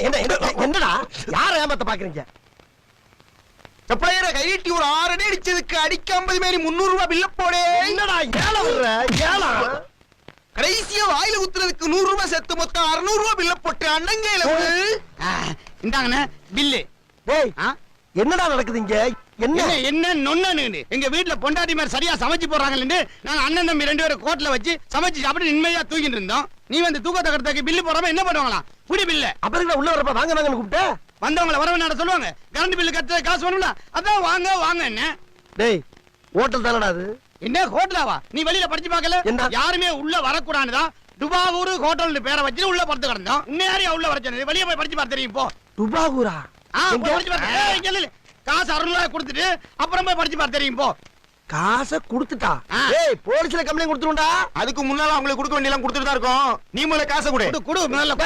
என்னடா யார ஏமாத்த பாக்குறீங்க? சப்ளையரை கையிட்டி ஒரு 6 அடி அடிச்சதுக்கு அடிக்க 50 மேரி 300 ரூபாய் பில்ல போடே. என்னடா ஏல வர்ற ஏலா? கடைசியா வாயில குத்துறதுக்கு 100 ரூபாய் சேர்த்து மொத்தம் 600 ரூபாய் பில்ல போட்டு அண்ணங்கையில இந்தாங்கண்ணே பில்லு. டேய் என்னடா நடக்குது இங்க? என்ன என்ன நொன்னு எங்க வீட்டுல பொண்டாட்டி மாதிரி சரியா சமைச்சு போடுறாங்கன்னு நாங்க அண்ணன் தம்பி 2 பேரும் கோட்ல வச்சு சமைச்சு சாப்பிட்டு நிம்மதியா தூங்கிட்டு இருந்தோம். நீ வந்து தூக்கத்தை கடத்தாக்கு பில்லு போடாம என்ன பண்ணுவாங்களா? புடி பில்ல. அப்புறம் உள்ள வரப்ப வாங்க வாங்கன்னு கூப்பிட்ட வந்தவங்கள வரவேன் சொல்லுவாங்க. கரண்ட் பில்லு கட்ட காசு வேணும்ல, அதான் வாங்க வாங்க. என்ன டேய் ஹோட்டல் தானடா அது? என்ன ஹோட்டலாவா? நீ வெளியில படிச்சு பார்க்கல? என்ன? யாருமே உள்ள வரக்கூடாதுதான் டுபாகூர் ஹோட்டல் பேரை வச்சு உள்ள படுத்து கிடந்தோம். இன்னும் உள்ள வர சொன்னது? வெளியே போய் படிச்சு பார்த்து தெரியும். போ. டுபாகூரா? காசு 600 ரூபாய் கொடுத்துட்டு அப்புறம் போய் படிச்சு பார்த்து தெரியும். போ. காசை கொடுத்துட்டா? ஏய் போலீஸ்ல கம்ப்ளைண்ட் கொடுத்துருண்டா. அதுக்கு முன்னால அவங்களுக்கு கொடுக்க வேண்டியெல்லாம் கொடுத்துட்டு தான் இருக்கோம். நீ முதல்ல காசை கொடு. கொடு முதல்ல.